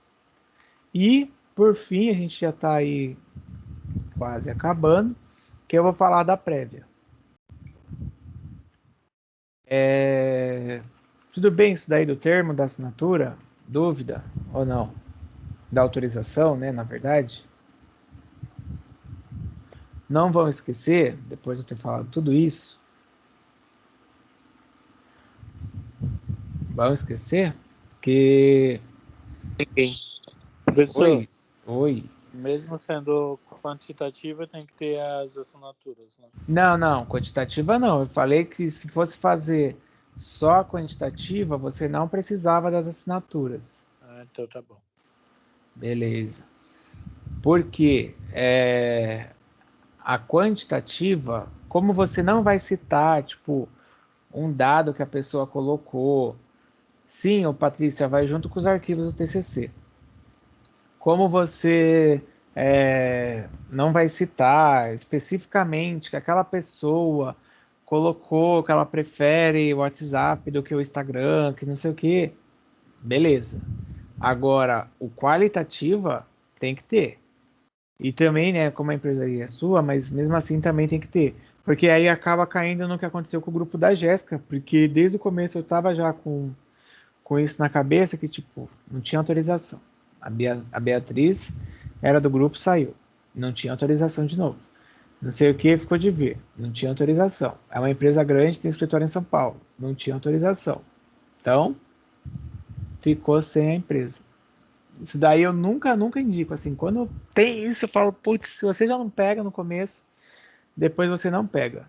E, por fim, a gente já está aí quase acabando, que eu vou falar da prévia. Tudo bem isso daí do termo da assinatura? Dúvida ou não? Da autorização, né, na verdade? Não vão esquecer, depois de eu ter falado tudo isso, vão esquecer que... Ninguém. Professor, Oi, oi. mesmo sendo quantitativa, tem que ter as assinaturas, né? Não, quantitativa não. Eu falei que se fosse fazer Só a quantitativa, você não precisava das assinaturas. Ah, então tá bom. Beleza. Porque a quantitativa, como você não vai citar, tipo, um dado que a pessoa colocou. Sim, o Patrícia vai junto com os arquivos do TCC. Como você não vai citar especificamente que aquela pessoa colocou que ela prefere o WhatsApp do que o Instagram, que não sei o que, beleza. Agora, o qualitativa tem que ter. E também, né, como a empresa aí é sua, mas mesmo assim também tem que ter. Porque aí acaba caindo no que aconteceu com o grupo da Jéssica, porque desde o começo eu tava já com isso na cabeça que, tipo, não tinha autorização. A Beatriz era do grupo, saiu. Não tinha autorização de novo. Não sei o que, ficou de ver. Não tinha autorização. É uma empresa grande, tem escritório em São Paulo. Não tinha autorização. Então, ficou sem a empresa. Isso daí eu nunca indico. Assim, quando tem isso, eu falo, putz, se você já não pega no começo, depois você não pega.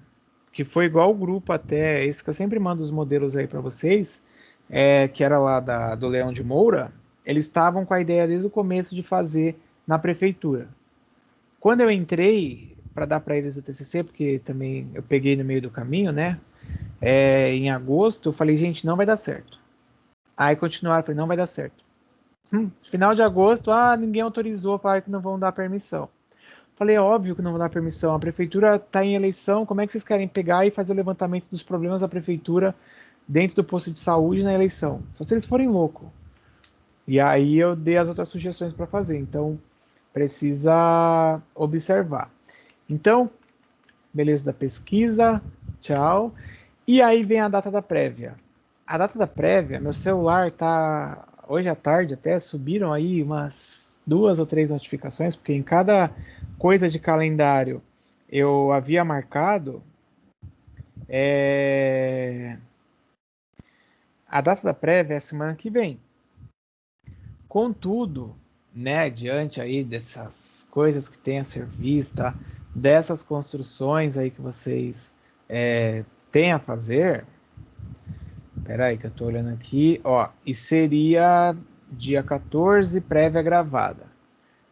Que foi igual o grupo até, esse que eu sempre mando os modelos aí para vocês, que era lá do Leão de Moura, eles estavam com a ideia desde o começo de fazer na prefeitura. Quando eu entrei para dar para eles o TCC, porque também eu peguei no meio do caminho, né? Em agosto, eu falei, gente, não vai dar certo. Aí continuaram, falei, não vai dar certo. Final de agosto, ninguém autorizou, falaram que não vão dar permissão. Falei, é óbvio que não vão dar permissão. A prefeitura está em eleição, como é que vocês querem pegar e fazer o levantamento dos problemas da prefeitura dentro do posto de saúde na eleição? Só se eles forem loucos. E aí eu dei as outras sugestões para fazer. Então, precisa observar. Então, beleza da pesquisa, tchau. E aí vem a data da prévia. A data da prévia, meu celular tá hoje à tarde até subiram aí umas 2 ou 3 notificações, porque em cada coisa de calendário eu havia marcado a data da prévia é a semana que vem. Contudo, né, diante aí dessas coisas que tem a ser vista, dessas construções aí que vocês têm a fazer, peraí que eu tô olhando aqui, ó, e seria dia 14, prévia gravada.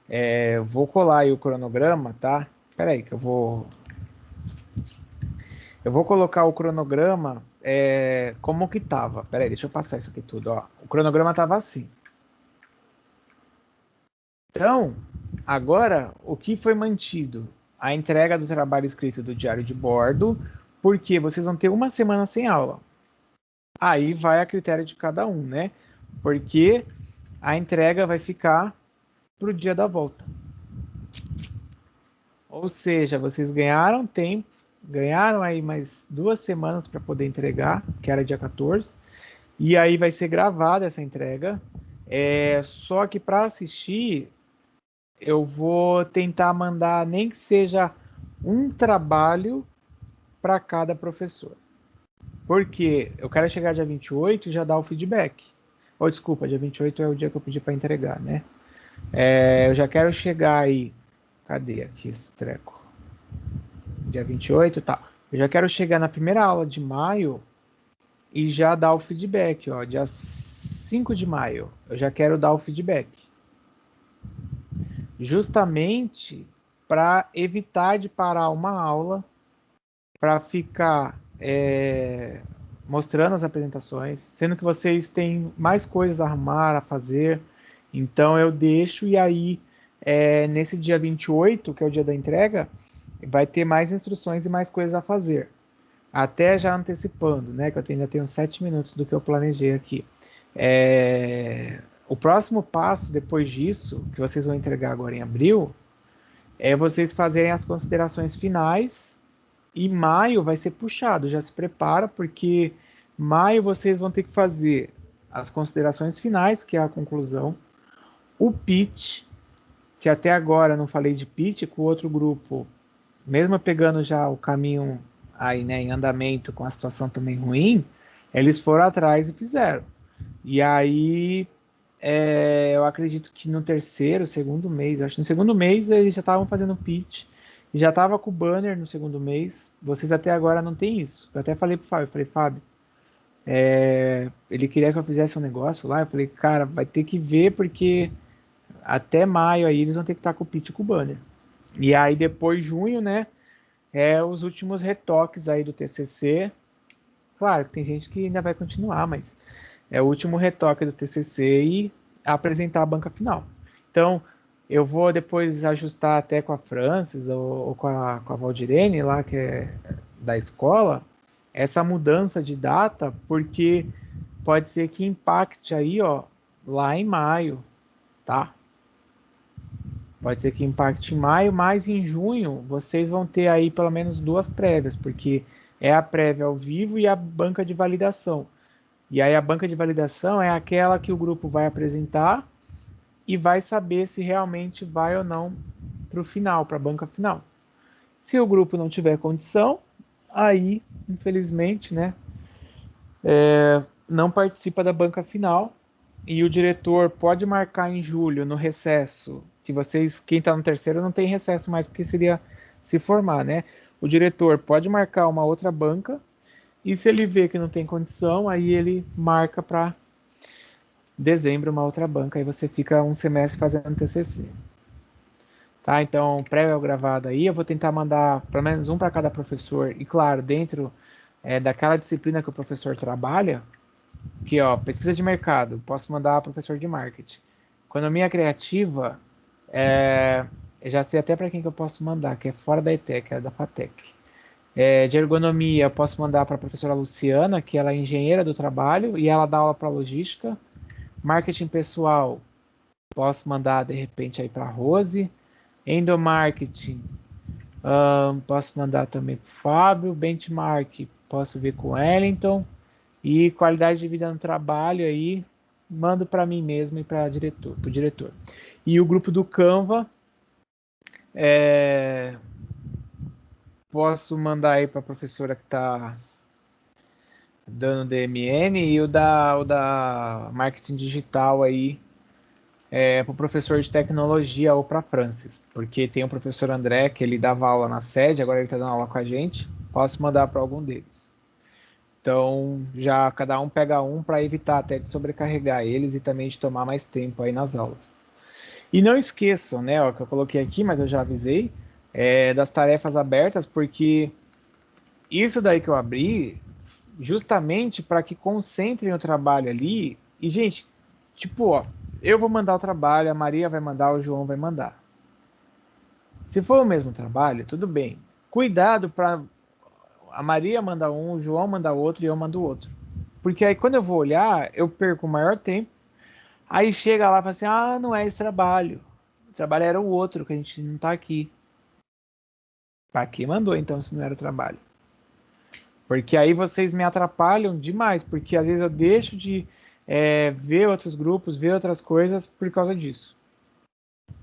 Eu vou colar aí o cronograma, tá? Peraí que eu vou colocar o cronograma como que tava. Peraí, deixa eu passar isso aqui tudo, ó. O cronograma tava assim. Então, agora, o que foi mantido? A entrega do trabalho escrito do diário de bordo, porque vocês vão ter uma semana sem aula. Aí vai a critério de cada um, né? Porque a entrega vai ficar para o dia da volta. Ou seja, vocês ganharam tempo, ganharam aí mais 2 semanas para poder entregar, que era dia 14, e aí vai ser gravada essa entrega. Só que para assistir, eu vou tentar mandar nem que seja um trabalho para cada professor. Porque eu quero chegar dia 28 e já dar o feedback. Ou desculpa, dia 28 é o dia que eu pedi para entregar, né? Eu já quero chegar aí. Cadê aqui esse treco? Dia 28, tá. Eu já quero chegar na primeira aula de maio e já dar o feedback, ó. Dia 5 de maio, eu já quero dar o feedback. Justamente para evitar de parar uma aula, para ficar mostrando as apresentações, sendo que vocês têm mais coisas a arrumar, a fazer. Então eu deixo e aí nesse dia 28, que é o dia da entrega, vai ter mais instruções e mais coisas a fazer. Até já antecipando, né? Que eu ainda tenho 7 minutos do que eu planejei aqui. O próximo passo, depois disso, que vocês vão entregar agora em abril, é vocês fazerem as considerações finais. E maio vai ser puxado, já se prepara, porque maio vocês vão ter que fazer as considerações finais, que é a conclusão, o pitch, que até agora não falei de pitch, com o outro grupo, mesmo pegando já o caminho aí, né, em andamento, com a situação também ruim, eles foram atrás e fizeram. E aí, eu acredito que no terceiro, segundo mês, acho que no segundo mês eles já estavam fazendo pitch, já estava com o banner no segundo mês. Vocês até agora não tem isso. Eu até falei pro Fábio, falei, Fábio, Ele queria que eu fizesse um negócio lá. Eu falei, cara, vai ter que ver porque até maio aí eles vão ter que estar com o pitch e com o banner. E aí depois, junho, né, os últimos retoques aí do TCC. Claro, tem gente que ainda vai continuar, mas é o último retoque do TCC e apresentar a banca final. Então, eu vou depois ajustar até com a Francis ou com a Valdirene, lá que é da escola, essa mudança de data, porque pode ser que impacte aí, ó, lá em maio, tá? Pode ser que impacte em maio, mas em junho vocês vão ter aí pelo menos 2 prévias, porque é a prévia ao vivo e a banca de validação. E aí a banca de validação é aquela que o grupo vai apresentar e vai saber se realmente vai ou não para o final, para a banca final. Se o grupo não tiver condição, aí, infelizmente, né, não participa da banca final e o diretor pode marcar em julho, no recesso, que vocês, quem está no terceiro, não tem recesso mais, porque seria se formar, né? O diretor pode marcar uma outra banca e se ele vê que não tem condição, aí ele marca para dezembro uma outra banca, aí você fica um semestre fazendo TCC. Tá? Então, prévio gravado aí, eu vou tentar mandar pelo menos um para cada professor, e claro, dentro daquela disciplina que o professor trabalha, que ó, pesquisa de mercado, posso mandar professor de marketing. Economia criativa, eu já sei até para quem que eu posso mandar, que é fora da ETEC, é da FATEC. De ergonomia, eu posso mandar para a professora Luciana, que ela é engenheira do trabalho e ela dá aula para logística. Marketing pessoal, posso mandar de repente aí para a Rose. Endomarketing, posso mandar também para o Fábio. Benchmark, posso ver com o Wellington. E qualidade de vida no trabalho aí, mando para mim mesmo e para o diretor. E o grupo do Canva, posso mandar aí para a professora que está dando DMN e o da marketing digital aí para o professor de tecnologia ou para Francis, porque tem o professor André que ele dava aula na sede, agora ele está dando aula com a gente, posso mandar para algum deles. Então já cada um pega um para evitar até de sobrecarregar eles e também de tomar mais tempo aí nas aulas. E não esqueçam, né, ó, que eu coloquei aqui, mas eu já avisei, das tarefas abertas, porque isso daí que eu abri justamente para que concentrem o trabalho ali. E, gente, tipo, ó, eu vou mandar o trabalho, a Maria vai mandar, o João vai mandar. Se for o mesmo trabalho, tudo bem. Cuidado para a Maria mandar um, o João mandar outro e eu mando outro. Porque aí quando eu vou olhar, eu perco o maior tempo. Aí chega lá e fala assim: ah, não é esse trabalho. Esse trabalho era o outro, que a gente não tá aqui. Pra que mandou então se não era o trabalho? Porque aí vocês me atrapalham demais, porque às vezes eu deixo de ver outros grupos, ver outras coisas por causa disso,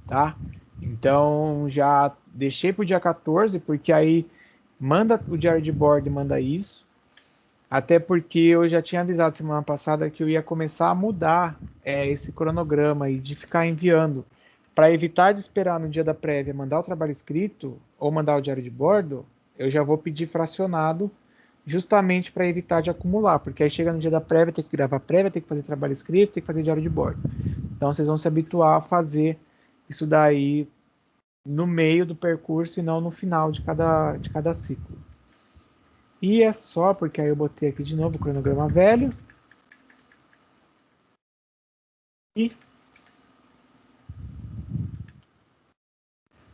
tá? Então já deixei pro dia 14, porque aí manda o diário de bordo e manda isso. Até porque eu já tinha avisado semana passada que eu ia começar a mudar esse cronograma e de ficar enviando. Para evitar de esperar no dia da prévia mandar o trabalho escrito ou mandar o diário de bordo, eu já vou pedir fracionado justamente para evitar de acumular, porque aí chega no dia da prévia, tem que gravar prévia, tem que fazer trabalho escrito, tem que fazer diário de bordo. Então vocês vão se habituar a fazer isso daí no meio do percurso e não no final de cada ciclo. E é só porque aí eu botei aqui de novo o cronograma velho. E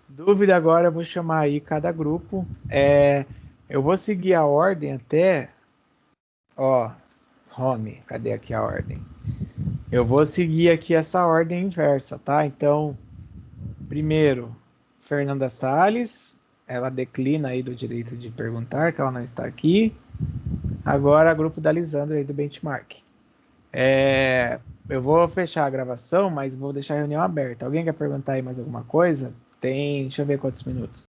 dúvida agora, eu vou chamar aí cada grupo. Eu vou seguir a ordem até. Ó, home, cadê aqui a ordem? Eu vou seguir aqui essa ordem inversa, tá? Então, primeiro, Fernanda Salles. Ela declina aí do direito de perguntar, que ela não está aqui. Agora, grupo da Lisandra aí do Benchmark. Eu vou fechar a gravação, mas vou deixar a reunião aberta. Alguém quer perguntar aí mais alguma coisa? Deixa eu ver quantos minutos.